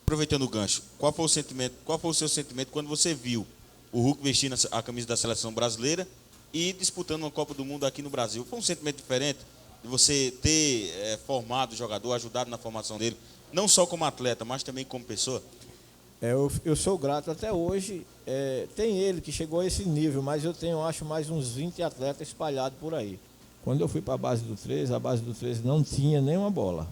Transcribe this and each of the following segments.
Aproveitando o gancho, qual foi o seu sentimento quando você viu o Hulk vestindo a camisa da seleção brasileira e disputando uma Copa do Mundo aqui no Brasil? Foi um sentimento diferente de você ter formado o jogador, ajudado na formação dele, não só como atleta, mas também como pessoa? Eu sou grato até hoje. Tem ele que chegou a esse nível, mas eu tenho, acho, mais uns 20 atletas espalhados por aí. Quando eu fui para a base do 13 não tinha nenhuma bola.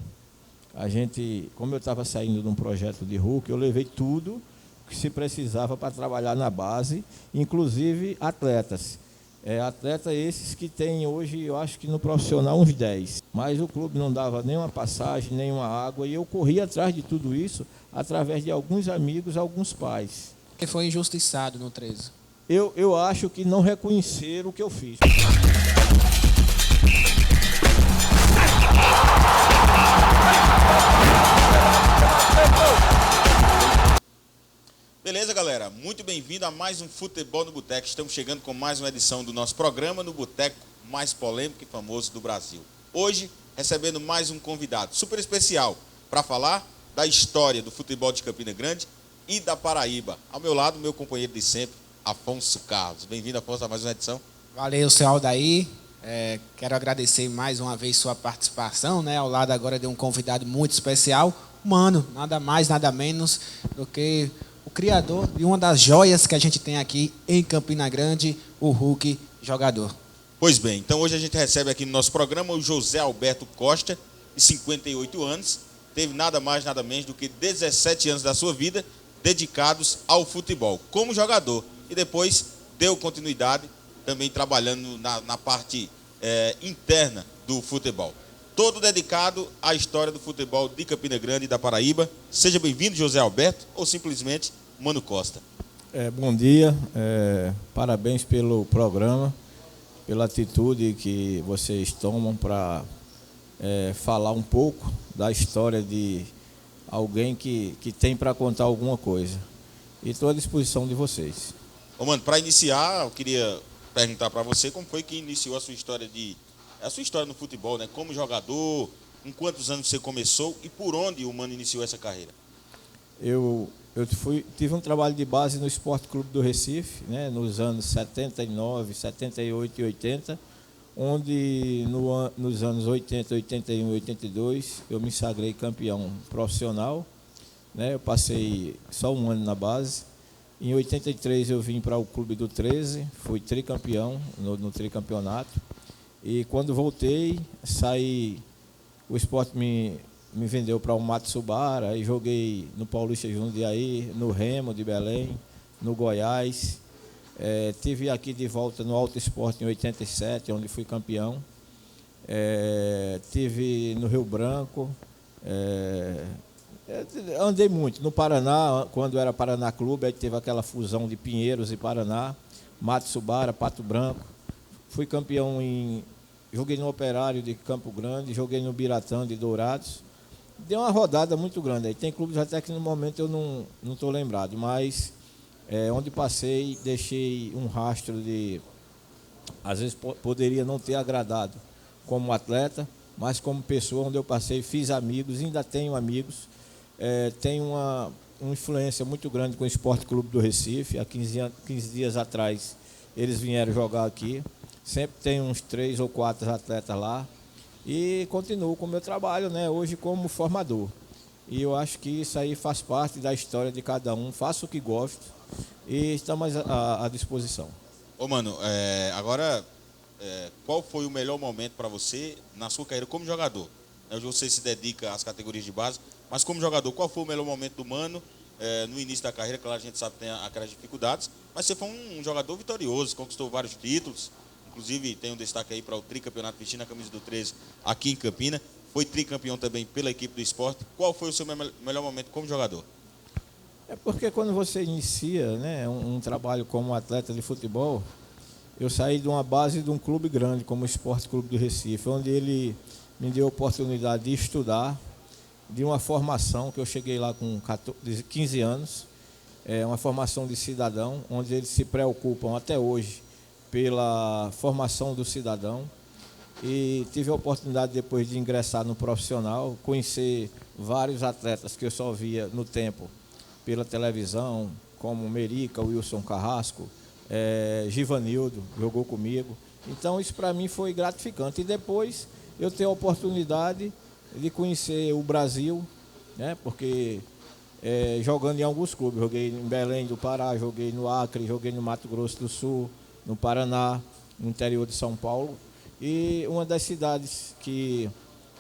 A gente, como eu estava saindo de um projeto de Hulk, eu levei tudo que se precisava para trabalhar na base, inclusive atletas. Atletas esses que tem hoje, eu acho que no profissional uns 10. Mas o clube não dava nenhuma passagem, nenhuma água, e eu corri atrás de tudo isso através de alguns amigos, alguns pais. Que foi injustiçado no 13. Eu acho que não reconheceram o que eu fiz. Beleza, galera? Muito bem-vindo a mais um Futebol no Boteco. Estamos chegando com mais uma edição do nosso programa no boteco mais polêmico e famoso do Brasil. Hoje, recebendo mais um convidado super especial para falar da história do futebol de Campina Grande e da Paraíba. Ao meu lado, meu companheiro de sempre, Afonso Carlos. Bem-vindo, Afonso, a mais uma edição. Valeu, seu Aldair. Quero agradecer mais uma vez sua participação, né? Ao lado agora de um convidado muito especial, Mano, nada mais, nada menos do que o criador de uma das joias que a gente tem aqui em Campina Grande, o Hulk jogador. Pois bem, então hoje a gente recebe aqui no nosso programa o José Alberto Costa, de 58 anos, teve nada mais, nada menos do que 17 anos da sua vida dedicados ao futebol, como jogador, e depois deu continuidade também trabalhando na parte interna do futebol. Todo dedicado à história do futebol de Campina Grande e da Paraíba. Seja bem-vindo, José Alberto, ou simplesmente Mano Costa. Bom dia, parabéns pelo programa, pela atitude que vocês tomam para falar um pouco da história de alguém que tem para contar alguma coisa. E estou à disposição de vocês. Ô, mano, para iniciar, eu queria perguntar para você como foi que iniciou a sua história no futebol, né? Como jogador, com quantos anos você começou e por onde o Mano iniciou essa carreira? Eu tive um trabalho de base no Esporte Clube do Recife, né, nos anos 79, 78 e 80, onde nos anos 80, 81 e 82 eu me sagrei campeão profissional, né? Eu passei só um ano na base. Em 83 eu vim para o Clube do 13, fui tricampeão no tricampeonato. E quando voltei, o Sport me vendeu para o Matsubara, aí joguei no Paulista Jundiaí, no Remo de Belém, no Goiás. Tive aqui de volta no Alto Esporte em 87, onde fui campeão. Tive no Rio Branco. Andei muito. No Paraná, quando era Paraná Clube, aí teve aquela fusão de Pinheiros e Paraná, Matsubara, Pato Branco. Fui campeão joguei no Operário de Campo Grande, joguei no Biratã de Dourados. Deu uma rodada muito grande. Aí tem clubes até que no momento eu não estou lembrado, mas onde passei, deixei um rastro de... Às vezes poderia não ter agradado como atleta, mas como pessoa, onde eu passei, fiz amigos, ainda tenho amigos. Tenho uma influência muito grande com o Esporte Clube do Recife. Há 15 dias atrás eles vieram jogar aqui. Sempre tem uns 3 ou 4 atletas lá. E continuo com o meu trabalho, né, hoje como formador. E eu acho que isso aí faz parte da história de cada um. Faço o que gosto e estamos à disposição. Ô, Mano, agora, qual foi o melhor momento para você na sua carreira como jogador? Hoje você se dedica às categorias de base, mas como jogador, qual foi o melhor momento do Mano no início da carreira? Claro, a gente sabe que tem aquelas dificuldades, mas você foi um jogador vitorioso, conquistou vários títulos. Inclusive, tem um destaque aí para o tricampeonato vestindo a camisa do 13 aqui em Campina. Foi tricampeão também pela equipe do esporte. Qual foi o seu melhor momento como jogador? Porque quando você inicia, né, um trabalho como atleta de futebol, eu saí de uma base de um clube grande, como o Esporte Clube do Recife, onde ele me deu a oportunidade de estudar, de uma formação, que eu cheguei lá com 15 anos, uma formação de cidadão, onde eles se preocupam até hoje pela formação do cidadão. e tive a oportunidade depois de ingressar no profissional, conhecer vários atletas que eu só via no tempo pela televisão, como Merica, Wilson Carrasco, Givanildo, jogou comigo. Então isso para mim foi gratificante. E depois eu tenho a oportunidade de conhecer o Brasil, né? Porque jogando em alguns clubes, joguei em Belém do Pará, joguei no Acre, joguei no Mato Grosso do Sul, no Paraná, no interior de São Paulo. E uma das cidades que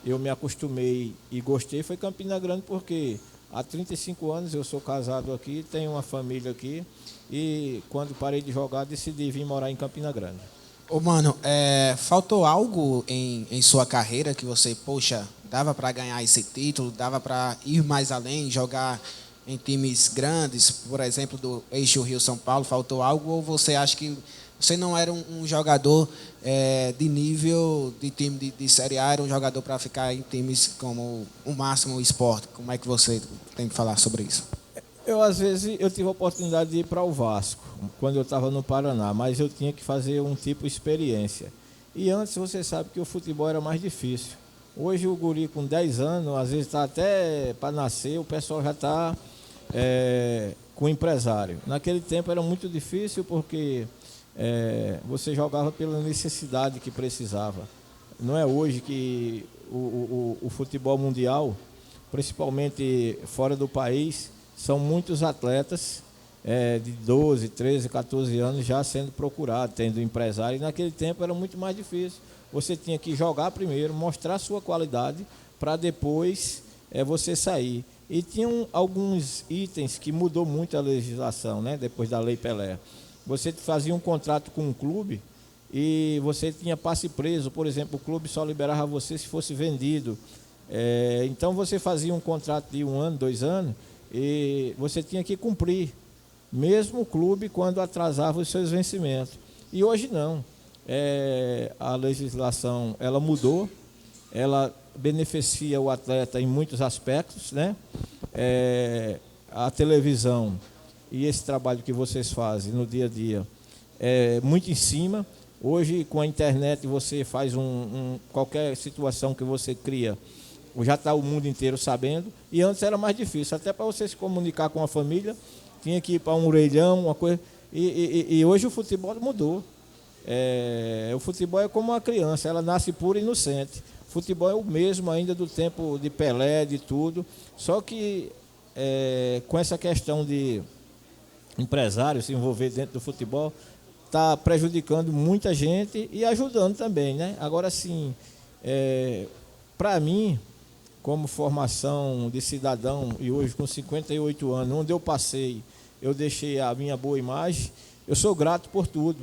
eu me acostumei e gostei foi Campina Grande, porque há 35 anos eu sou casado aqui, tenho uma família aqui, e quando parei de jogar decidi vir morar em Campina Grande. Ô, mano, faltou algo em sua carreira que você, poxa, dava para ganhar esse título, dava para ir mais além, jogar em times grandes, por exemplo, do Eixo Rio-São Paulo, faltou algo? Ou você acha que você não era um jogador de nível de time de Série A, era um jogador para ficar em times como o Máximo Esporte? Como é que você tem que falar sobre isso? Às vezes, eu tive a oportunidade de ir para o Vasco, quando eu estava no Paraná, mas eu tinha que fazer um tipo de experiência. E antes, você sabe que o futebol era mais difícil. Hoje, o guri com 10 anos, às vezes está até para nascer, o pessoal já está com empresário. Naquele tempo era muito difícil porque você jogava pela necessidade que precisava. Não é hoje que o futebol mundial, principalmente fora do país, são muitos atletas de 12, 13, 14 anos já sendo procurados, tendo empresário. E naquele tempo era muito mais difícil. Você tinha que jogar primeiro, mostrar sua qualidade, para depois você sair. E tinham alguns itens que mudou muito a legislação, né? Depois da Lei Pelé. Você fazia um contrato com um clube e você tinha passe preso. Por exemplo, o clube só liberava você se fosse vendido. Então você fazia um contrato de 1 ano, 2 anos, e você tinha que cumprir, mesmo o clube quando atrasava os seus vencimentos. E hoje não. A legislação ela mudou, ela beneficia o atleta em muitos aspectos, né? A televisão e esse trabalho que vocês fazem no dia a dia é muito em cima. Hoje, com a internet, você faz qualquer situação que você cria, já está o mundo inteiro sabendo, e antes era mais difícil, até para você se comunicar com a família, tinha que ir para um orelhão, uma coisa, e hoje o futebol mudou. O futebol é como uma criança, ela nasce pura e inocente. O futebol é o mesmo ainda do tempo de Pelé, de tudo, só que com essa questão de empresário se envolver dentro do futebol, está prejudicando muita gente e ajudando também, né? Agora sim, para mim, como formação de cidadão, e hoje com 58 anos, onde eu passei, eu deixei a minha boa imagem, eu sou grato por tudo.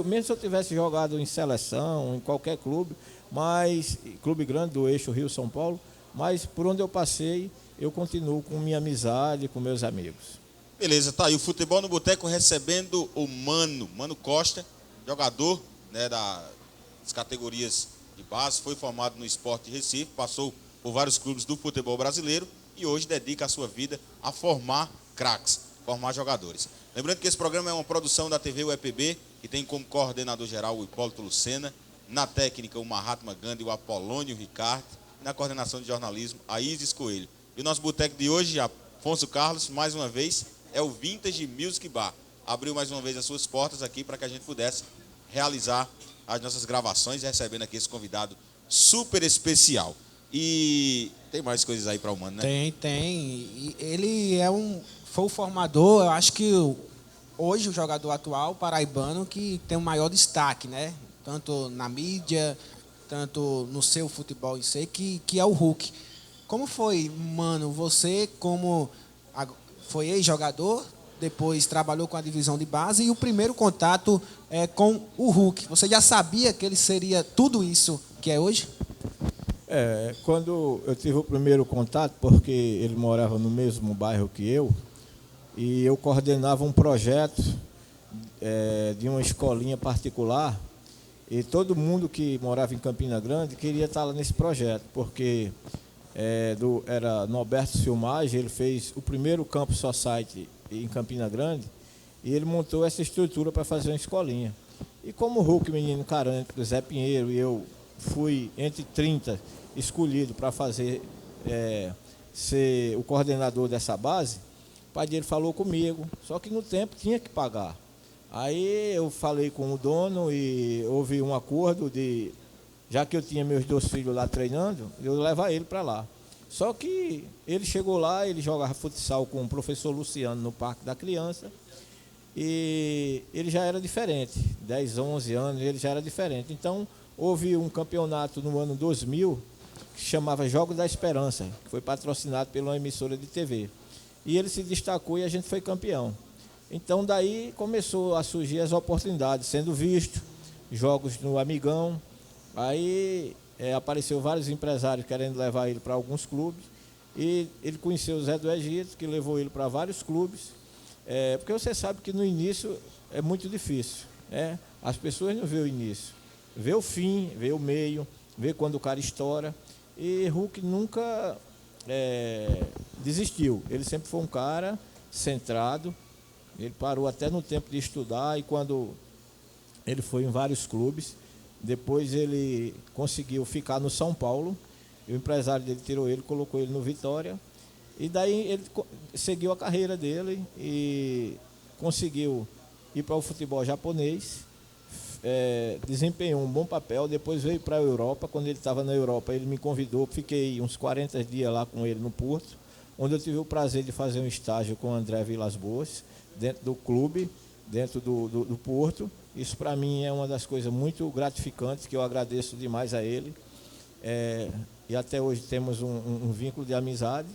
Mesmo se eu tivesse jogado em seleção, em qualquer clube, mas clube grande do Eixo Rio-São Paulo, mas por onde eu passei, eu continuo com minha amizade, com meus amigos. Beleza, tá aí o Futebol no Boteco recebendo o Mano Costa, jogador, né, das categorias de base, foi formado no Sport de Recife, passou por vários clubes do futebol brasileiro e hoje dedica a sua vida a formar craques, formar jogadores. Lembrando que esse programa é uma produção da TV UEPB, que tem como coordenador geral o Hipólito Lucena, na técnica o Mahatma Gandhi, o Apolônio Ricardo, e na coordenação de jornalismo a Isis Coelho. E o nosso boteco de hoje, Afonso Carlos, mais uma vez, é o Vintage Music Bar. Abriu mais uma vez as suas portas aqui para que a gente pudesse realizar as nossas gravações, recebendo aqui esse convidado super especial. E tem mais coisas aí para o Mano, né? Tem. E ele foi o formador, eu acho que hoje o jogador atual paraibano que tem o maior destaque, né? Tanto na mídia, tanto no seu futebol em si, que é o Hulk. Como foi, Mano, você foi ex-jogador, depois trabalhou com a divisão de base e o primeiro contato com o Hulk? Você já sabia que ele seria tudo isso que é hoje? Quando eu tive o primeiro contato, porque ele morava no mesmo bairro que eu, e eu coordenava um projeto de uma escolinha particular, e todo mundo que morava em Campina Grande queria estar lá nesse projeto, porque era Norberto Filmagem, ele fez o primeiro Campus Society em Campina Grande, e ele montou essa estrutura para fazer uma escolinha. E como o Hulk, menino carante, do Zé Pinheiro, e eu fui entre 30 escolhido para fazer, ser o coordenador dessa base, o pai dele falou comigo, só que no tempo tinha que pagar. Aí eu falei com o dono e houve um acordo de, já que eu tinha meus 2 filhos lá treinando, eu levar ele para lá. Só que ele chegou lá, ele jogava futsal com o professor Luciano no Parque da Criança, e ele já era diferente, 10, 11 anos, ele já era diferente. Então, houve um campeonato no ano 2000, que chamava Jogos da Esperança, que foi patrocinado pela uma emissora de TV. E ele se destacou e a gente foi campeão. Então, daí começou a surgir as oportunidades, sendo visto, jogos no Amigão. Aí apareceu vários empresários querendo levar ele para alguns clubes. E ele conheceu o Zé do Egito, que levou ele para vários clubes. Porque você sabe que no início é muito difícil. As pessoas não vê o início. Vê o fim, vê o meio, vê quando o cara estoura. E Hulk nunca desistiu. Ele sempre foi um cara centrado. Ele parou até no tempo de estudar, e quando ele foi em vários clubes, depois ele conseguiu ficar no São Paulo, e o empresário dele tirou ele, colocou ele no Vitória, e daí ele seguiu a carreira dele e conseguiu ir para o futebol japonês, desempenhou um bom papel, depois veio para a Europa. Quando ele estava na Europa, ele me convidou, fiquei uns 40 dias lá com ele no Porto, onde eu tive o prazer de fazer um estágio com o André Vilas Boas, dentro do clube, dentro do Porto. Isso para mim é uma das coisas muito gratificantes, que eu agradeço demais a ele. E até hoje temos um vínculo de amizade.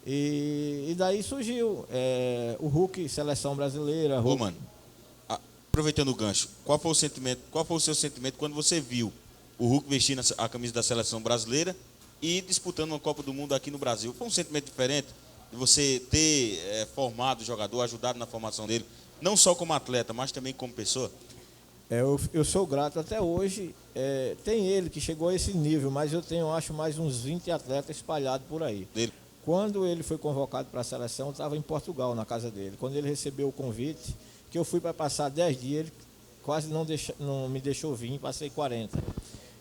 E daí surgiu o Hulk, seleção brasileira. Hulk. Ô, mano, aproveitando o gancho, qual foi o seu sentimento quando você viu o Hulk vestindo a camisa da seleção brasileira e disputando uma Copa do Mundo aqui no Brasil? Foi um sentimento diferente de você ter formado o jogador, ajudado na formação dele, não só como atleta, mas também como pessoa? Eu sou grato até hoje. Tem ele que chegou a esse nível, mas eu tenho, acho, mais uns 20 atletas espalhados por aí. Dele. Quando ele foi convocado para a seleção, eu estava em Portugal, na casa dele. Quando ele recebeu o convite, que eu fui para passar 10 dias, ele quase não me deixou vir, passei 40.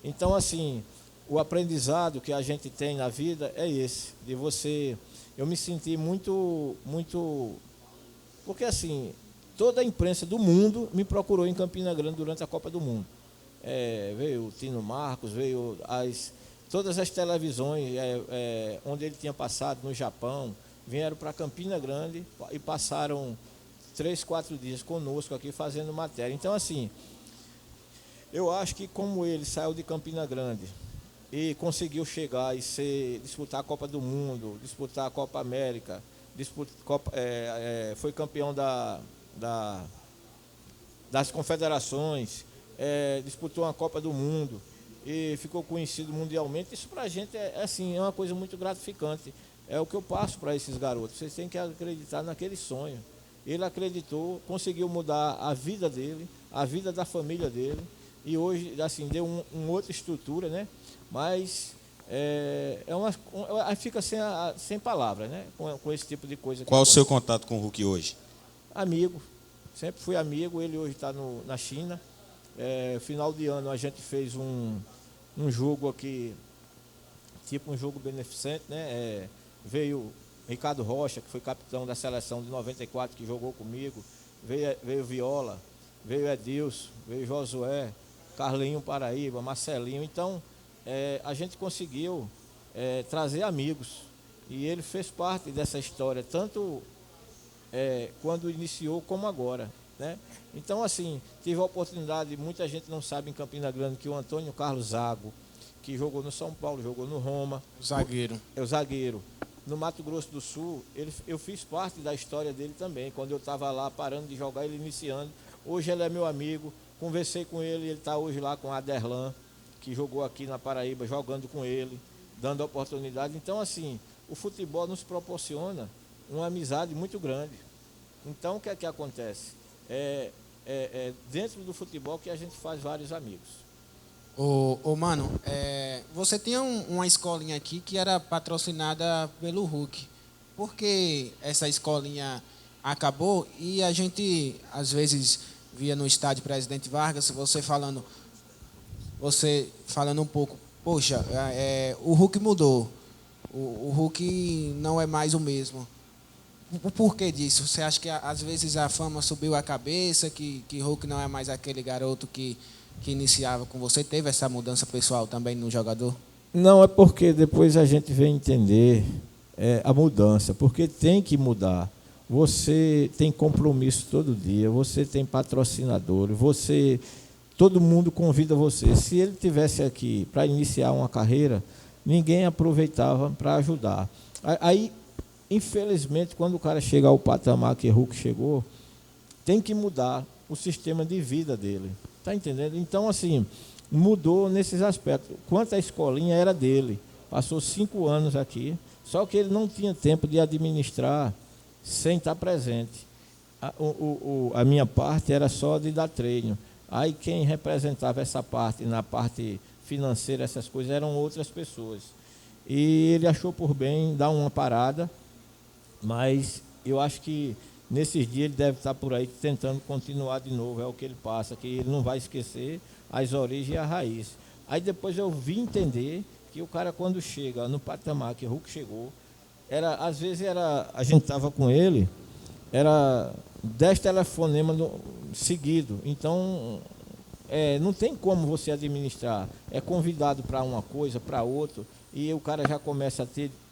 Então, assim, o aprendizado que a gente tem na vida é esse, de você... Eu me senti muito... Porque, assim, toda a imprensa do mundo me procurou em Campina Grande durante a Copa do Mundo. Veio o Tino Marcos, veio todas as televisões onde ele tinha passado no Japão, vieram para Campina Grande e passaram 3, 4 dias conosco aqui fazendo matéria. Então, assim, eu acho que como ele saiu de Campina Grande e conseguiu chegar e disputar a Copa do Mundo, disputar a Copa América, foi campeão das confederações, disputou uma Copa do Mundo e ficou conhecido mundialmente. Isso para a gente é uma coisa muito gratificante. É o que eu passo para esses garotos. Vocês têm que acreditar naquele sonho. Ele acreditou, conseguiu mudar a vida dele, a vida da família dele, e hoje, assim, deu uma outra estrutura, né? Mas fica sem palavras, né? Com esse tipo de coisa. Qual o seu contato com o Hulk hoje? Amigo, sempre fui amigo. Ele hoje está na China. Final de ano a gente fez um jogo aqui, tipo um jogo beneficente, né? Veio Ricardo Rocha, que foi capitão da seleção de 94, que jogou comigo. Veio Viola, veio Edilson, veio Josué, Carlinho Paraíba, Marcelinho. Então, a gente conseguiu trazer amigos. E ele fez parte dessa história, tanto quando iniciou como agora, né? Então, assim, tive a oportunidade, muita gente não sabe em Campina Grande, que o Antônio Carlos Zago, que jogou no São Paulo, jogou no Roma. O zagueiro. É o zagueiro. No Mato Grosso do Sul, eu fiz parte da história dele também. Quando eu estava lá parando de jogar, ele iniciando. Hoje ele é meu amigo, conversei com ele está hoje lá com a Aderlan, que jogou aqui na Paraíba, jogando com ele, dando oportunidade. Então, assim, o futebol nos proporciona uma amizade muito grande. Então, o que é que acontece? Dentro do futebol que a gente faz vários amigos. Mano, você tinha uma escolinha aqui que era patrocinada pelo Hulk. Por que essa escolinha acabou? E a gente, às vezes, via no estádio Presidente Vargas, você falando um pouco, poxa, o Hulk mudou, o Hulk não é mais o mesmo. O porquê disso? Você acha que às vezes a fama subiu a cabeça, que Hulk não é mais aquele garoto que iniciava com você? Teve essa mudança pessoal também no jogador? Não, é porque depois a gente vem entender a mudança, porque tem que mudar. Você tem compromisso todo dia, você tem patrocinador, todo mundo convida você. Se ele tivesse aqui para iniciar uma carreira, ninguém aproveitava para ajudar. Aí, infelizmente, quando o cara chega ao patamar que Hulk chegou, tem que mudar o sistema de vida dele. Está entendendo? Então, assim, mudou nesses aspectos. Quanto à escolinha, era dele. Passou 5 anos aqui, só que ele não tinha tempo de administrar sem estar presente. A minha parte era só de dar treino. Aí quem representava essa parte, na parte financeira, essas coisas, eram outras pessoas. E ele achou por bem dar uma parada, mas eu acho que nesses dias ele deve estar por aí tentando continuar de novo, é o que ele passa, que ele não vai esquecer as origens e a raiz. Aí depois eu vim entender que o cara, quando chega no patamar que o Hulk chegou, às vezes a gente estava com ele, era 10 telefonemas seguidos. Então, não tem como você administrar. É convidado para uma coisa, para outra, e o cara já começa a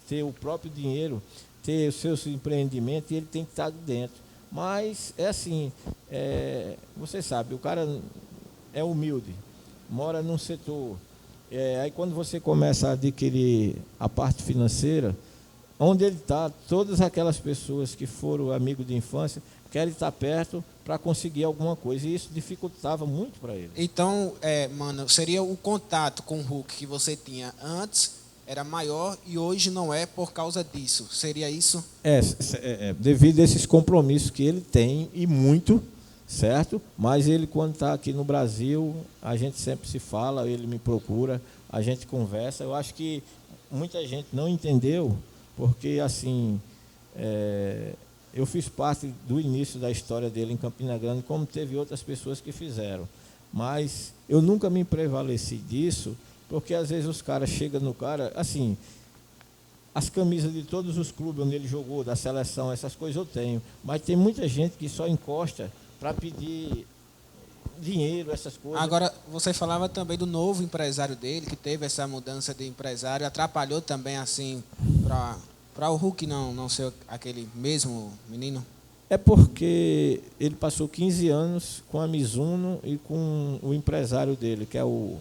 ter o próprio dinheiro, ter os seus empreendimentos, e ele tem que estar dentro. Mas é assim, você sabe, o cara é humilde, mora num setor. Aí quando você começa a adquirir a parte financeira, onde ele está, todas aquelas pessoas que foram amigos de infância querem estar perto para conseguir alguma coisa, e isso dificultava muito para ele. Então, mano, seria o contato com o Hulk que você tinha antes era maior e hoje não é por causa disso. Seria isso? Devido a esses compromissos que ele tem, e muito, certo? Mas ele, quando está aqui no Brasil, a gente sempre se fala, ele me procura, a gente conversa. Eu acho que muita gente não entendeu, porque, assim, eu fiz parte do início da história dele em Campina Grande, como teve outras pessoas que fizeram. Mas eu nunca me prevaleci disso, porque às vezes os caras chegam no cara, assim, as camisas de todos os clubes onde ele jogou, da seleção, essas coisas eu tenho. Mas tem muita gente que só encosta para pedir dinheiro, essas coisas. Agora, você falava também do novo empresário dele, que teve essa mudança de empresário, atrapalhou também, assim, para o Hulk não ser aquele mesmo menino? É porque ele passou 15 anos com a Mizuno e com o empresário dele, que é o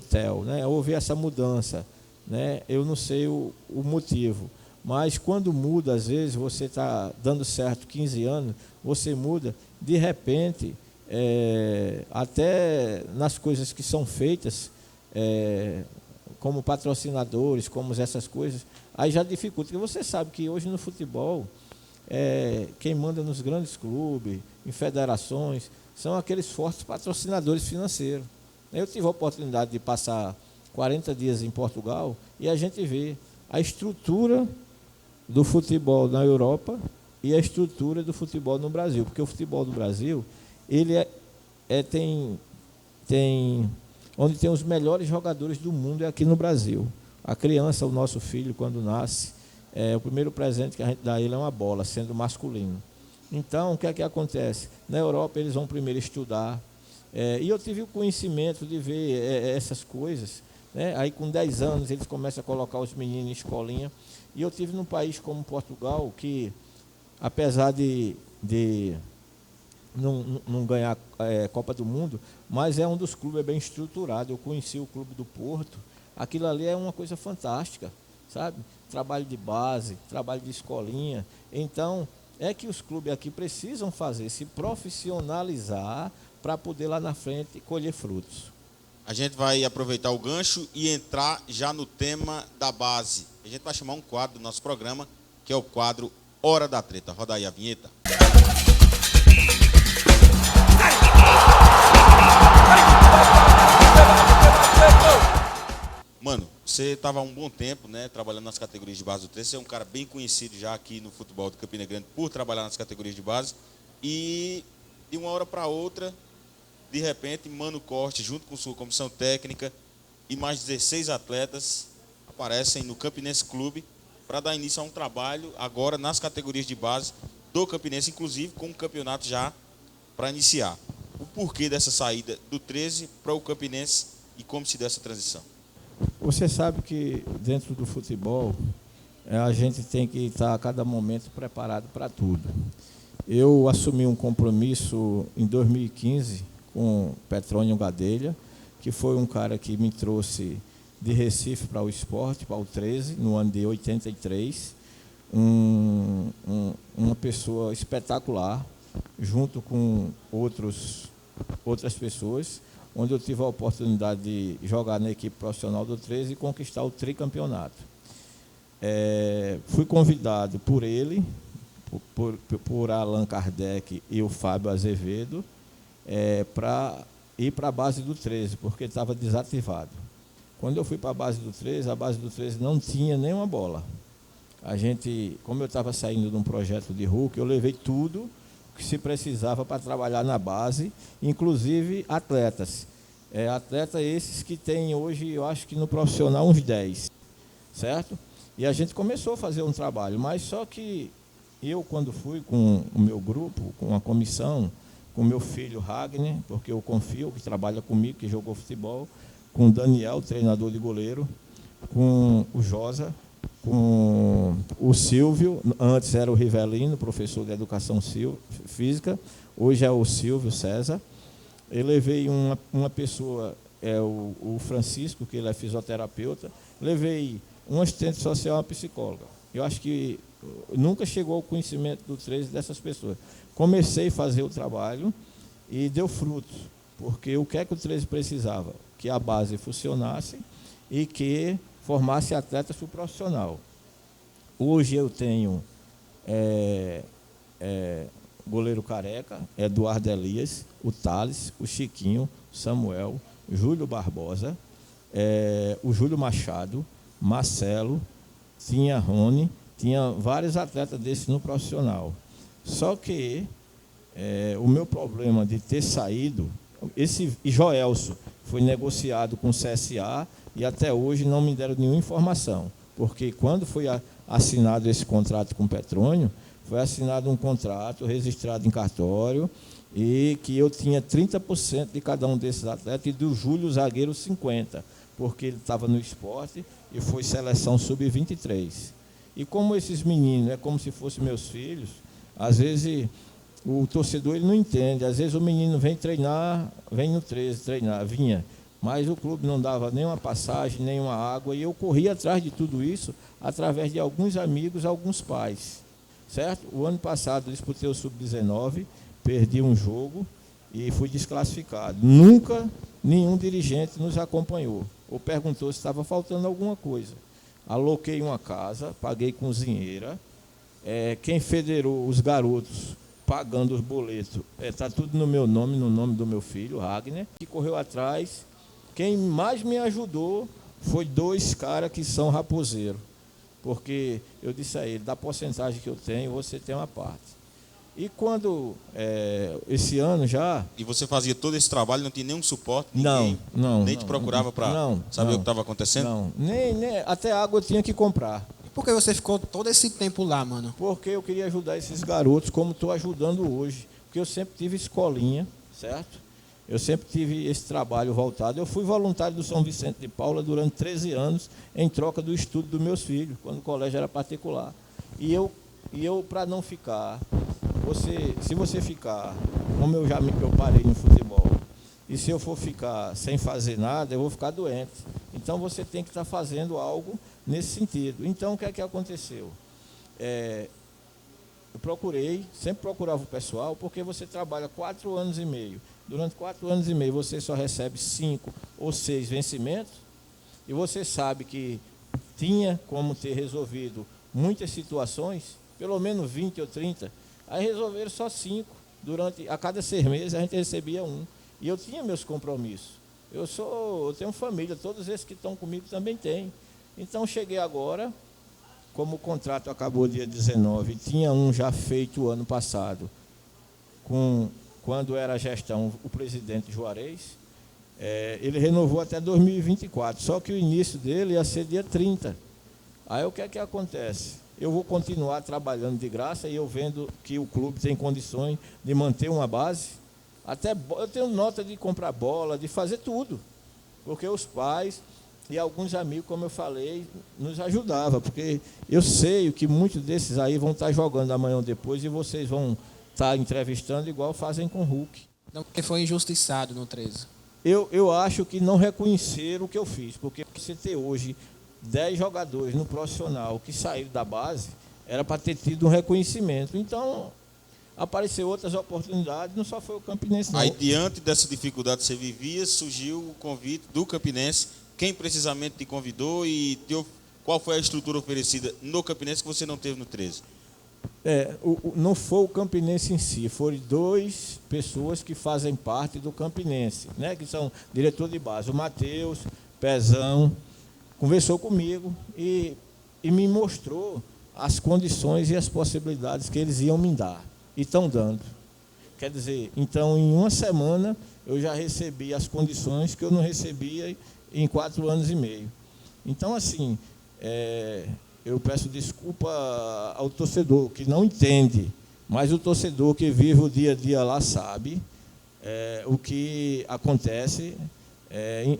Theo, né? Houve essa mudança, né? Eu não sei o motivo, mas quando muda, às vezes você está dando certo 15 anos, você muda, de repente, até nas coisas que são feitas, como patrocinadores, como essas coisas, aí já dificulta, porque você sabe que hoje no futebol, quem manda nos grandes clubes, em federações, são aqueles fortes patrocinadores financeiros. Eu tive a oportunidade de passar 40 dias em Portugal e a gente vê a estrutura do futebol na Europa e a estrutura do futebol no Brasil, porque o futebol do Brasil, ele tem onde tem os melhores jogadores do mundo é aqui no Brasil. A criança, o nosso filho, quando nasce, o primeiro presente que a gente dá a ele é uma bola, sendo masculino. Então, o que é que acontece? Na Europa, eles vão primeiro estudar, e eu tive o conhecimento de ver essas coisas, né? Aí com 10 anos eles começam a colocar os meninos em escolinha, e eu tive num país como Portugal, que apesar de não ganhar Copa do Mundo, mas é um dos clubes bem estruturado. Eu conheci o clube do Porto, aquilo ali é uma coisa fantástica, sabe? Trabalho de base, trabalho de escolinha. Então, é que os clubes aqui precisam fazer, se profissionalizar para poder lá na frente colher frutos. A gente vai aproveitar o gancho e entrar já no tema da base. A gente vai chamar um quadro do nosso programa, que é o quadro Hora da Treta. Roda aí a vinheta. Mano, você estava há um bom tempo, né, trabalhando nas categorias de base do 13. Você é um cara bem conhecido já aqui no futebol do Campina Grande por trabalhar nas categorias de base. E de uma hora para outra, de repente, Mano Corte, junto com sua comissão técnica e mais 16 atletas, aparecem no Campinense Clube para dar início a um trabalho agora nas categorias de base do Campinense, inclusive com um campeonato já para iniciar. O porquê dessa saída do 13 para o Campinense e como se deu essa transição? Você sabe que dentro do futebol a gente tem que estar a cada momento preparado para tudo. Eu assumi um compromisso em 2015 com Petrônio Gadelha, que foi um cara que me trouxe de Recife para o esporte, para o 13, no ano de 83. Uma pessoa espetacular, junto com outras pessoas, onde eu tive a oportunidade de jogar na equipe profissional do 13 e conquistar o tricampeonato. Fui convidado por ele, por Allan Kardec e o Fábio Azevedo, para ir para a base do 13, porque estava desativado. Quando eu fui para a base do 13 não tinha nenhuma bola. Como eu estava saindo de um projeto de Hulk, eu levei tudo que se precisava para trabalhar na base, inclusive atletas. Atletas esses que tem hoje, eu acho que no profissional, uns 10, certo? E a gente começou a fazer um trabalho, mas só que eu, quando fui com o meu grupo, com a comissão, com o meu filho Ragner, porque eu confio, que trabalha comigo, que jogou futebol, com o Daniel, treinador de goleiro, com o Josa, com o Silvio, antes era o Rivelino, professor de educação física, hoje é o Silvio César. Eu levei uma pessoa, o Francisco, que ele é fisioterapeuta, levei um assistente social e uma psicóloga. Eu acho que nunca chegou ao conhecimento do 13 dessas pessoas. Comecei a fazer o trabalho e deu frutos, porque o que é que o 13 precisava? Que a base funcionasse e que formasse atletas para o profissional. Hoje eu tenho goleiro Careca, Eduardo Elias, o Thales, o Chiquinho, Samuel, Júlio Barbosa, o Júlio Machado, Marcelo, tinha Rony, tinha vários atletas desses no profissional. Só que o meu problema de ter saído, esse Joelso foi negociado com o CSA e até hoje não me deram nenhuma informação, porque quando foi assinado esse contrato com o Petrônio, foi assinado um contrato registrado em cartório e que eu tinha 30% de cada um desses atletas e do Júlio zagueiro 50%, porque ele estava no esporte e foi seleção sub-23. E como esses meninos, é como se fossem meus filhos, às vezes o torcedor ele não entende, às vezes o menino vem treinar, vem no 13 treinar, vinha, mas o clube não dava nenhuma passagem, nenhuma água, e eu corri atrás de tudo isso, através de alguns amigos, alguns pais, certo? O ano passado eu disputei o sub-19, perdi um jogo e fui desclassificado. Nunca nenhum dirigente nos acompanhou, ou perguntou se estava faltando alguma coisa. Aloquei uma casa, paguei cozinheira, quem federou os garotos pagando os boletos, está tudo no meu nome, no nome do meu filho, Ragner, que correu atrás. Quem mais me ajudou foi 2 caras que são raposeiros, porque eu disse a ele, da porcentagem que eu tenho, você tem uma parte. E quando, esse ano já... E você fazia todo esse trabalho, não tinha nenhum suporte? Ninguém nem te procurava para saber o que estava acontecendo? Não, nem até água eu tinha que comprar. Por que você ficou todo esse tempo lá, mano? Porque eu queria ajudar esses garotos, como estou ajudando hoje. Porque eu sempre tive escolinha, certo? Eu sempre tive esse trabalho voltado. Eu fui voluntário do São Vicente de Paula durante 13 anos, em troca do estudo dos meus filhos, quando o colégio era particular. E eu para não ficar... se você ficar, como eu parei no futebol, e se eu for ficar sem fazer nada, eu vou ficar doente. Então, você tem que estar fazendo algo nesse sentido. Então, o que é que aconteceu? Eu sempre procurava o pessoal, porque você trabalha 4 anos e meio. Durante 4 anos e meio, você só recebe 5 ou 6 vencimentos, e você sabe que tinha como ter resolvido muitas situações, pelo menos 20 ou 30, aí resolveram só 5. A cada 6 meses, a gente recebia 1. E eu tinha meus compromissos. Eu tenho família, todos esses que estão comigo também têm. Então, cheguei agora, como o contrato acabou dia 19, tinha um já feito o ano passado, com quando era a gestão, o presidente Juarez, ele renovou até 2024, só que o início dele ia ser dia 30. Aí o que é que acontece? Eu vou continuar trabalhando de graça e eu vendo que o clube tem condições de manter uma base. Até eu tenho nota de comprar bola, de fazer tudo, porque os pais e alguns amigos, como eu falei, nos ajudavam, porque eu sei que muitos desses aí vão estar jogando amanhã ou depois e vocês vão estar entrevistando igual fazem com o Hulk. Então, porque foi injustiçado no 13. Eu acho que não reconheceram o que eu fiz, porque você ter hoje 10 jogadores no profissional que saíram da base, era para ter tido um reconhecimento. Então, apareceu outras oportunidades, não só foi o Campinense, não. Aí, diante dessa dificuldade que você vivia, surgiu o convite do Campinense. Quem precisamente te convidou e qual foi a estrutura oferecida no Campinense que você não teve no 13? Não foi o Campinense em si, foram 2 pessoas que fazem parte do Campinense, né, que são diretor de base. O Matheus, Pezão, conversou comigo e me mostrou as condições e as possibilidades que eles iam me dar. E estão dando. Quer dizer, então, em uma semana, eu já recebi as condições que eu não recebia em 4 anos e meio. Então, assim, eu peço desculpa ao torcedor que não entende, mas o torcedor que vive o dia a dia lá sabe o que acontece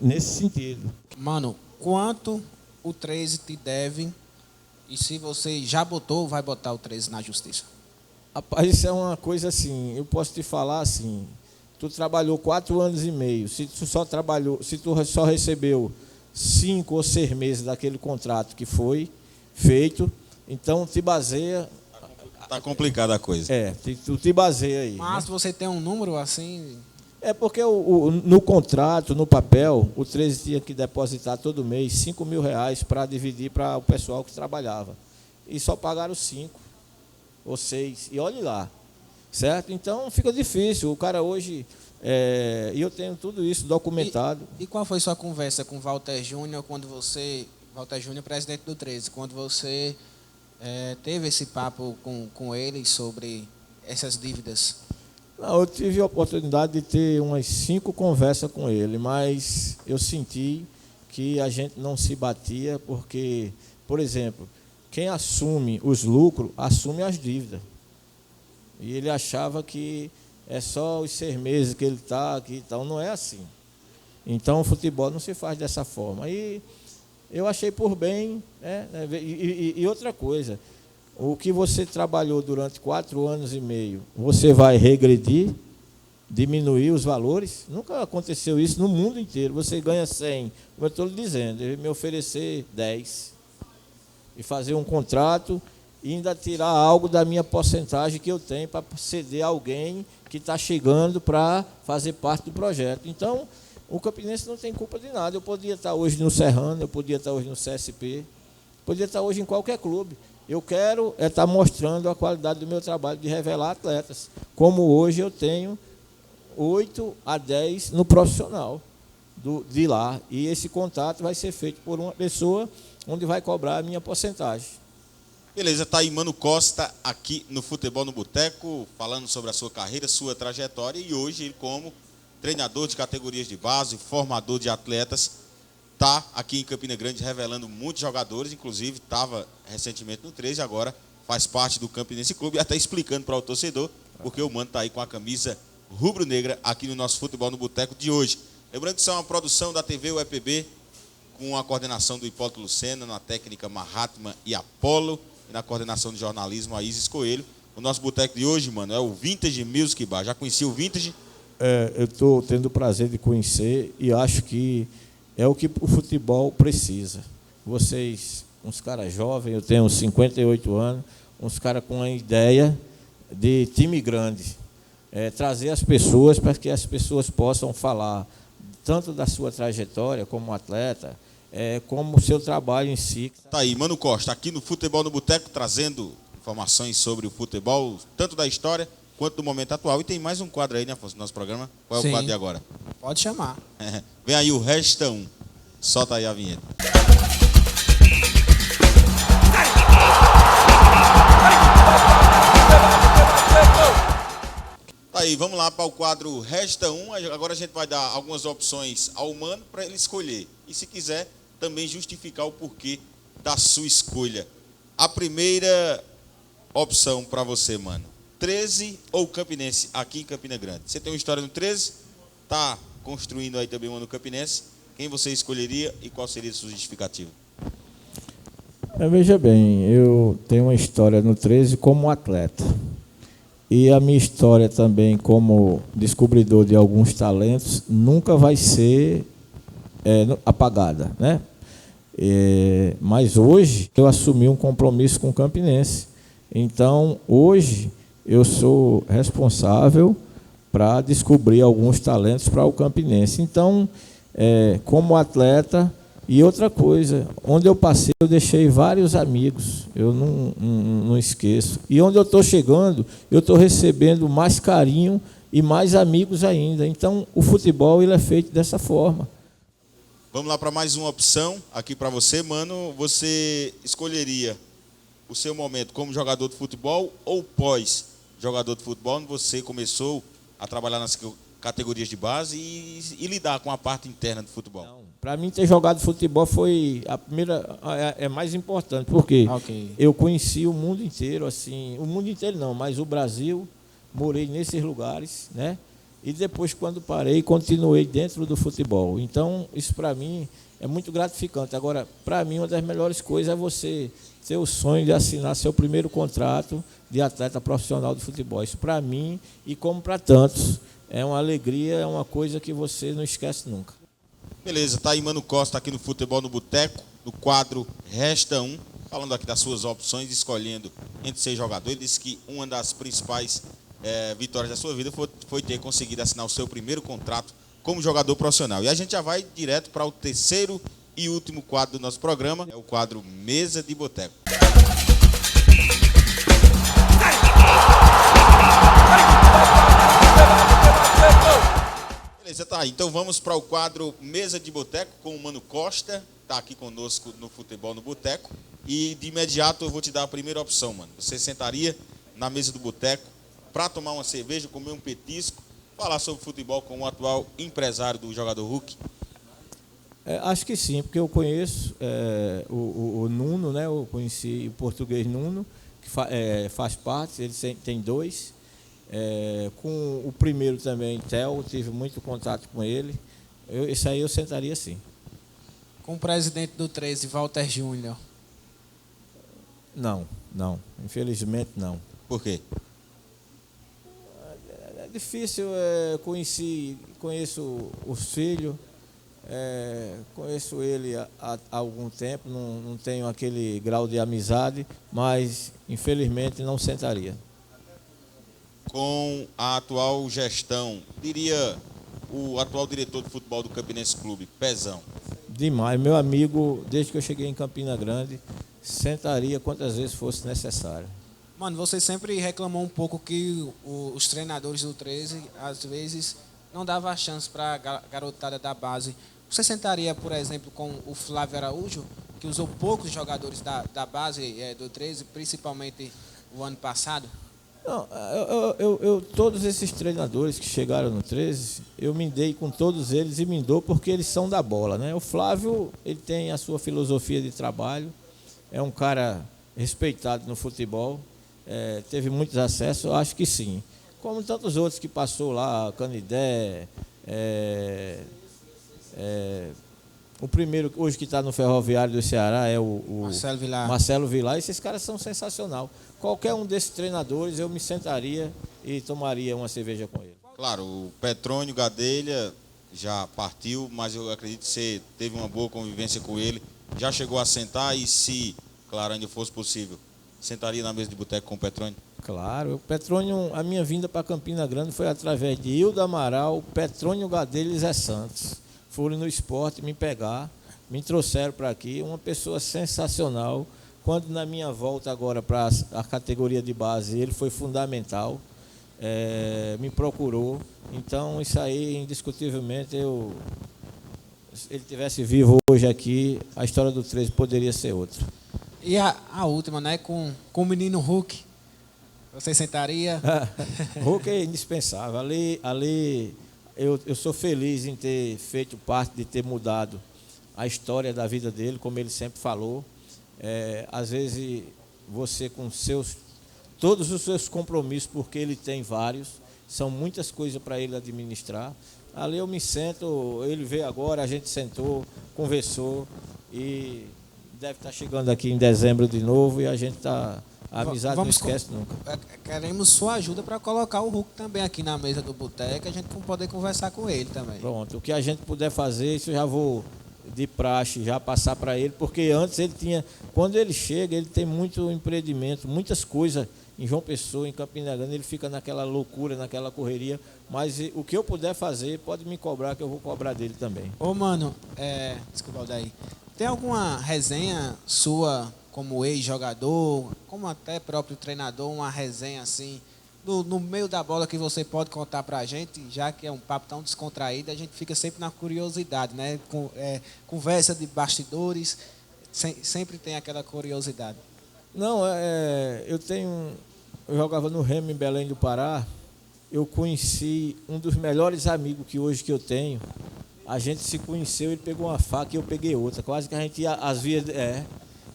nesse sentido. Mano, quanto o 13 te deve e se você já botou, vai botar o 13 na justiça? Rapaz, isso é uma coisa assim, eu posso te falar assim, tu trabalhou 4 anos e meio, se tu só recebeu 5 ou 6 meses daquele contrato que foi feito, então te baseia... Tá complicada a coisa. Tu te baseia aí. Mas né? você tem um número assim... Porque no contrato, no papel, o 13 tinha que depositar todo mês R$5.000 para dividir para o pessoal que trabalhava. E só pagaram 5 ou 6, e olhe lá, certo? Então fica difícil, o cara hoje, e eu tenho tudo isso documentado. E qual foi sua conversa com o Walter Júnior, Walter Júnior, presidente do 13, quando você teve esse papo com ele sobre essas dívidas? Não, eu tive a oportunidade de ter umas 5 conversas com ele, mas eu senti que a gente não se batia, porque, por exemplo, quem assume os lucros, assume as dívidas. E ele achava que é só os 6 meses que ele está aqui, então não é assim. Então o futebol não se faz dessa forma. E eu achei por bem, e outra coisa, o que você trabalhou durante 4 anos e meio, você vai regredir, diminuir os valores? Nunca aconteceu isso no mundo inteiro. Você ganha 100, como eu estou lhe dizendo, ele me oferecer 10. E fazer um contrato e ainda tirar algo da minha porcentagem que eu tenho para ceder a alguém que está chegando para fazer parte do projeto. Então, o Campinense não tem culpa de nada. Eu podia estar hoje no Serrano, eu podia estar hoje no CSP, podia estar hoje em qualquer clube. Eu quero estar mostrando a qualidade do meu trabalho de revelar atletas, como hoje eu tenho 8 a 10 no profissional de lá. E esse contato vai ser feito por uma pessoa onde vai cobrar a minha porcentagem. Beleza, tá aí Mano Costa aqui no Futebol no Boteco, falando sobre a sua carreira, sua trajetória, e hoje ele, como treinador de categorias de base, formador de atletas, está aqui em Campina Grande revelando muitos jogadores, inclusive estava recentemente no 13, agora faz parte do Campinense Clube, e até explicando para o torcedor, porque o Mano está aí com a camisa rubro-negra aqui no nosso Futebol no Boteco de hoje. Lembrando que isso é uma produção da TV UEPB, com a coordenação do Hipólito Lucena, na técnica Mahatma e Apolo, e na coordenação de jornalismo a Isis Coelho. O nosso boteco de hoje, mano, é o Vintage Music Bar. Já conheci o Vintage? Eu estou tendo o prazer de conhecer e acho que é o que o futebol precisa. Vocês, uns caras jovens, eu tenho 58 anos, uns caras com uma ideia de time grande. Trazer as pessoas para que as pessoas possam falar tanto da sua trajetória como atleta, como o seu trabalho em si. Tá aí, Mano Costa, aqui no Futebol no Boteco, trazendo informações sobre o futebol, tanto da história quanto do momento atual. E tem mais um quadro aí, né, Afonso, no nosso programa? Qual é o quadro de agora? Pode chamar. Vem aí o Resta 1. Solta aí a vinheta. Tá aí, vamos lá para o quadro Resta Um. Agora a gente vai dar algumas opções ao Mano para ele escolher. E se quiser, também justificar o porquê da sua escolha. A primeira opção para você, Mano. 13 ou Campinense aqui em Campina Grande? Você tem uma história no 13? Tá construindo aí também uma no Campinense. Quem você escolheria e qual seria a sua justificativa? Veja bem, eu tenho uma história no 13 como atleta. E a minha história também como descobridor de alguns talentos nunca vai ser apagada, né? Mas hoje eu assumi um compromisso com o Campinense. Então, hoje, eu sou responsável para descobrir alguns talentos para o Campinense. Então, como atleta, e outra coisa, onde eu passei, eu deixei vários amigos, eu não esqueço. E onde eu estou chegando, eu estou recebendo mais carinho e mais amigos ainda. Então, o futebol ele é feito dessa forma. Vamos lá para mais uma opção aqui para você, Mano. Você escolheria o seu momento como jogador de futebol ou pós-jogador de futebol, onde você começou a trabalhar nas categorias de base e lidar com a parte interna do futebol? Para mim, ter jogado futebol foi a primeira, mais importante, porque eu conheci o mundo inteiro, assim, o mundo inteiro não, mas o Brasil, morei nesses lugares, né? E depois, quando parei, continuei dentro do futebol. Então, isso para mim é muito gratificante. Agora, para mim, uma das melhores coisas é você ter o sonho de assinar seu primeiro contrato de atleta profissional de futebol. Isso para mim, e como para tantos, é uma alegria, é uma coisa que você não esquece nunca. Beleza, tá aí Mano Costa aqui no Futebol no Boteco, no quadro Resta Um, falando aqui das suas opções, escolhendo entre ser jogador. Ele disse que uma das principais vitórias da sua vida foi ter conseguido assinar o seu primeiro contrato como jogador profissional. E a gente já vai direto para o terceiro e último quadro do nosso programa, é o quadro Mesa de Boteco. Beleza, tá aí. Então vamos para o quadro Mesa de Boteco com o Mano Costa, tá aqui conosco no Futebol no Boteco. E de imediato eu vou te dar a primeira opção, mano. Você sentaria na mesa do boteco para tomar uma cerveja, comer um petisco, falar sobre futebol com o atual empresário do jogador Hulk? Acho que sim, porque eu conheço o Nuno, né? Eu conheci o português Nuno, que faz parte, ele tem dois. Com o primeiro também, Theo, tive muito contato com ele. Isso aí eu sentaria sim. Com o presidente do 13, Walter Júnior? Não, infelizmente não. Por quê? É difícil, conheço os filhos, conheço ele há algum tempo, não tenho aquele grau de amizade, mas infelizmente não sentaria. Com a atual gestão, diria o atual diretor de futebol do Campinense Clube, Pezão? Demais, meu amigo, desde que eu cheguei em Campina Grande, sentaria quantas vezes fosse necessário. Mano, você sempre reclamou um pouco que os treinadores do 13, às vezes, não davam a chance para a garotada da base. Você sentaria, por exemplo, com o Flávio Araújo, que usou poucos jogadores da base do 13, principalmente o ano passado? Não, todos esses treinadores que chegaram no 13, eu me dei com todos eles e me dou porque eles são da bola, né? O Flávio, ele tem a sua filosofia de trabalho, é um cara respeitado no futebol, teve muitos acessos, eu acho que sim. Como tantos outros que passou lá, Canidé, o primeiro hoje que está no Ferroviário do Ceará é o Marcelo Vilar. Esses caras são sensacional. Qualquer um desses treinadores eu me sentaria e tomaria uma cerveja com ele. Claro, o Petrônio Gadelha já partiu, mas eu acredito que você teve uma boa convivência com ele. Já chegou a sentar e, se, claro, ainda fosse possível, sentaria na mesa de boteco com o Petrônio? Claro, o Petrônio, a minha vinda para Campina Grande foi através de Hilda Amaral, Petrônio Gadelha e Zé Santos. Foram no esporte me pegar, me trouxeram para aqui, uma pessoa sensacional. Quando na minha volta agora para a categoria de base, ele foi fundamental, me procurou. Então, isso aí, indiscutivelmente, se ele tivesse vivo hoje aqui, a história do 13 poderia ser outra. E a última, né, com o menino Hulk. Você sentaria? Hulk é indispensável. Ali eu sou feliz em ter feito parte, de ter mudado a história da vida dele, como ele sempre falou. Às vezes você com todos os seus compromissos, porque ele tem vários, são muitas coisas para ele administrar. Ali eu me sento, ele veio agora, a gente sentou, conversou e deve estar chegando aqui em dezembro de novo e a gente está... A amizade não esquece nunca. Queremos sua ajuda para colocar o Hulk também aqui na mesa do boteco, a gente poder conversar com ele também. Pronto, o que a gente puder fazer, isso eu já vou de praxe já passar para ele, porque antes ele tinha, quando ele chega, ele tem muito empreendimento, muitas coisas em João Pessoa, em Campina Grande, ele fica naquela loucura, naquela correria, mas o que eu puder fazer, pode me cobrar, que eu vou cobrar dele também. Ô, mano, desculpa, Aldair, tem alguma resenha sua como ex-jogador, como até próprio treinador, uma resenha assim, no meio da bola que você pode contar pra gente, já que é um papo tão descontraído, a gente fica sempre na curiosidade, né? Conversa de bastidores, sempre tem aquela curiosidade. Não, eu jogava no Remo em Belém do Pará, eu conheci um dos melhores amigos que eu tenho. A gente se conheceu, ele pegou uma faca e eu peguei outra, quase que a gente ia às vias...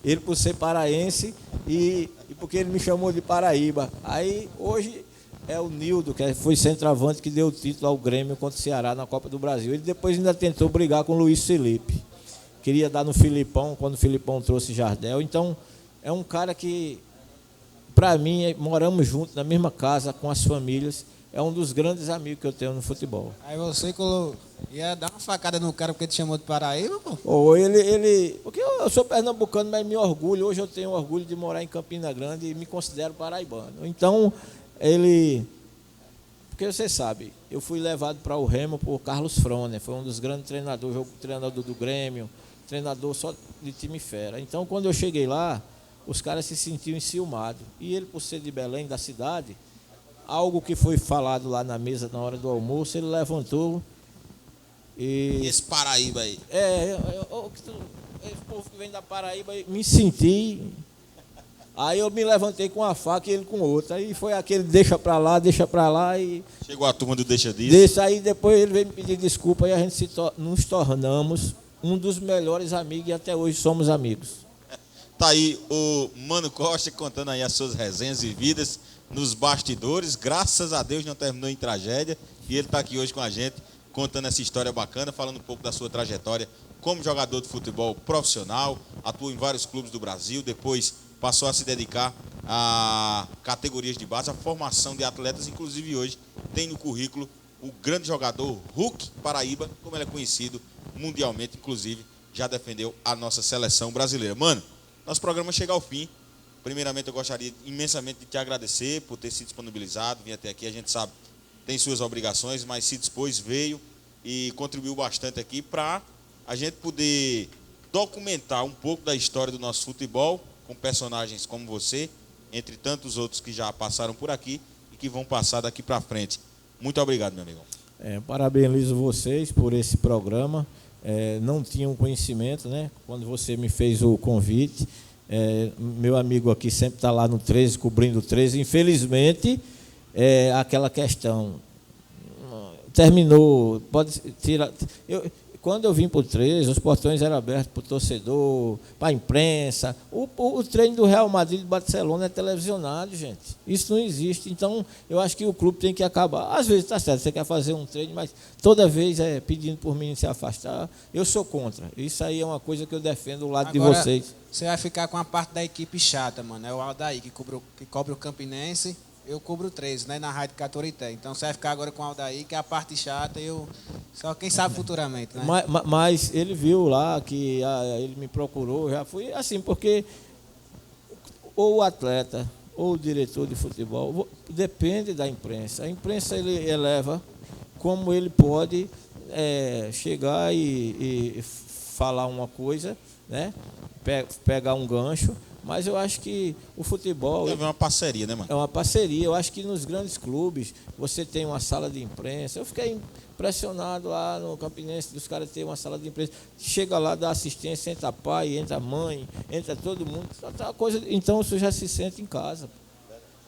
Ele por ser paraense e porque ele me chamou de Paraíba. Aí hoje é o Nildo, que foi centroavante, que deu o título ao Grêmio contra o Ceará na Copa do Brasil. Ele depois ainda tentou brigar com o Luiz Felipe. Queria dar no Filipão, quando o Filipão trouxe Jardel. Então, é um cara que, para mim, moramos juntos na mesma casa com as famílias. É um dos grandes amigos que eu tenho no futebol. Aí você ia dar uma facada no cara porque te chamou de Paraíba, pô? Porque eu sou pernambucano, mas me orgulho. Hoje eu tenho orgulho de morar em Campina Grande e me considero paraibano. Então, porque você sabe, eu fui levado para o Remo por Carlos Froner, foi um dos grandes treinadores, treinador do Grêmio, treinador só de time fera. Então, quando eu cheguei lá, os caras se sentiam enciumados. E ele, por ser de Belém, da cidade... Algo que foi falado lá na mesa na hora do almoço, ele levantou e... Esse Paraíba aí. Esse povo que vem da Paraíba, me senti... Aí eu me levantei com uma faca e ele com outra. Aí foi aquele deixa pra lá e... Chegou a turma do deixa disso. Aí depois ele veio me pedir desculpa e a gente nos tornamos um dos melhores amigos e até hoje somos amigos. Tá aí o Mano Costa contando aí as suas resenhas vividas nos bastidores. Graças a Deus não terminou em tragédia. E ele está aqui hoje com a gente, contando essa história bacana, falando um pouco da sua trajetória como jogador de futebol profissional. Atuou em vários clubes do Brasil, depois passou a se dedicar a categorias de base, a formação de atletas. Inclusive hoje tem no currículo o grande jogador Hulk Paraíba, como ele é conhecido mundialmente, inclusive já defendeu a nossa seleção brasileira. Mano, nosso programa chega ao fim. Primeiramente, eu gostaria imensamente de te agradecer por ter se disponibilizado, vir até aqui. A gente sabe, tem suas obrigações, mas se dispôs, veio e contribuiu bastante aqui para a gente poder documentar um pouco da história do nosso futebol, com personagens como você, entre tantos outros que já passaram por aqui e que vão passar daqui para frente. Muito obrigado, meu amigo. Parabenizo vocês por esse programa. Não tinham conhecimento, né? Quando você me fez o convite, meu amigo aqui sempre está lá no 13, cobrindo o 13. Infelizmente, aquela questão terminou. Pode tirar. Quando eu vim para o 13, os portões eram abertos para o torcedor, para a imprensa. O treino do Real Madrid e do Barcelona é televisionado, gente. Isso não existe. Então, eu acho que o clube tem que acabar. Às vezes está certo, você quer fazer um treino, mas toda vez pedindo por mim se afastar. Eu sou contra. Isso aí é uma coisa que eu defendo do lado Agora, de vocês. Você vai ficar com a parte da equipe chata, mano. É o Aldair que cobre o Campinense. Eu cubro 13, né, na Rádio Caturité. Então você vai ficar agora com o Aldair, que é a parte chata, só quem sabe futuramente, né? Mas ele viu lá que ele me procurou, já fui assim, porque ou o atleta ou o diretor de futebol depende da imprensa. A imprensa ele eleva como ele pode chegar e falar uma coisa, né? Pegar um gancho. Mas eu acho que o futebol... É uma parceria, né, mano? É uma parceria. Eu acho que nos grandes clubes você tem uma sala de imprensa. Eu fiquei impressionado lá no Campinense dos caras terem uma sala de imprensa. Chega lá, dá assistência, entra pai, entra mãe, entra todo mundo. Então você já se sente em casa.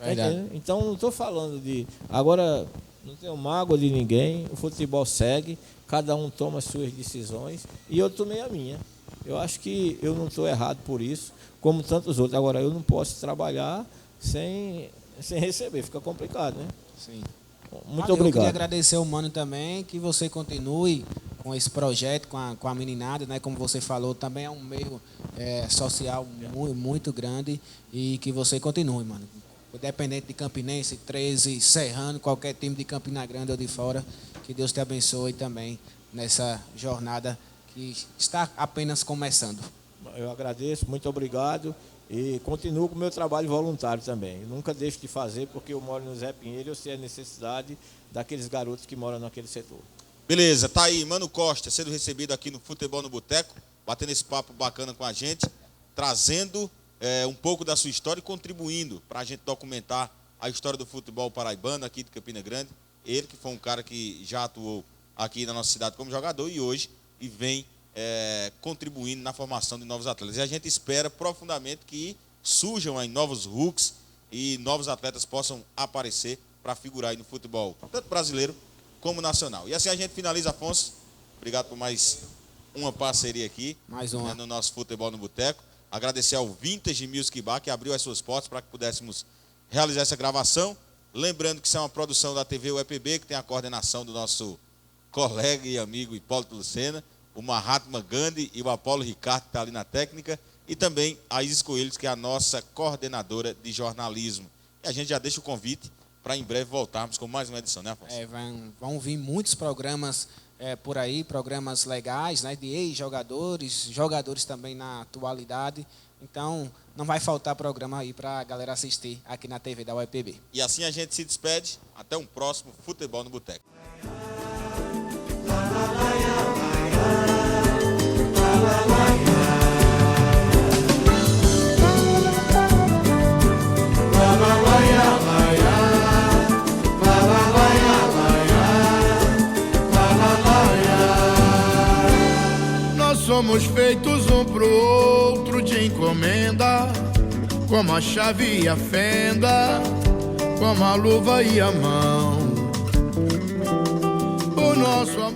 Verdade. Então não estou falando de. Agora, não tenho mágoa de ninguém, o futebol segue, cada um toma as suas decisões e eu tomei a minha. Eu acho que eu não estou errado por isso, como tantos outros. Agora, eu não posso trabalhar sem receber, fica complicado, né? Sim. Muito Eu obrigado. queria agradecer ao Mano também, que você continue com esse projeto, com a meninada, né? Como você falou, também é um meio social muito grande e que você continue, mano. Independente de Campinense, 13, Serrano, qualquer time de Campina Grande ou de fora, que Deus te abençoe também nessa jornada que está apenas começando. Eu agradeço, muito obrigado e continuo com o meu trabalho voluntário também. Eu nunca deixo de fazer porque eu moro no Zé Pinheiro e eu sei a necessidade daqueles garotos que moram naquele setor. Beleza, tá aí, Mano Costa, sendo recebido aqui no Futebol no Boteco, batendo esse papo bacana com a gente, trazendo um pouco da sua história e contribuindo para a gente documentar a história do futebol paraibano aqui de Campina Grande. Ele que foi um cara que já atuou aqui na nossa cidade como jogador e hoje vem contribuindo na formação de novos atletas. E a gente espera profundamente que surjam aí novos hooks e novos atletas possam aparecer para figurar aí no futebol, tanto brasileiro como nacional. E assim a gente finaliza, Afonso. Obrigado por mais uma parceria aqui. Mais uma. No nosso Futebol no Boteco. Agradecer ao Vintage Music Bar, que abriu as suas portas para que pudéssemos realizar essa gravação. Lembrando que isso é uma produção da TV UEPB, que tem a coordenação do nosso colega e amigo Hipólito Lucena, o Mahatma Gandhi e o Apolo Ricardo, que está ali na técnica, e também a Isis Coelhos, que é a nossa coordenadora de jornalismo. E a gente já deixa o convite para em breve voltarmos com mais uma edição, né, Afonso? Vão vir muitos programas por aí, programas legais, né, de ex-jogadores, jogadores também na atualidade. Então, não vai faltar programa aí para a galera assistir aqui na TV da UEPB. E assim a gente se despede. Até um próximo Futebol no Boteco. Somos feitos um pro outro de encomenda, como a chave e a fenda, como a luva e a mão. O nosso amor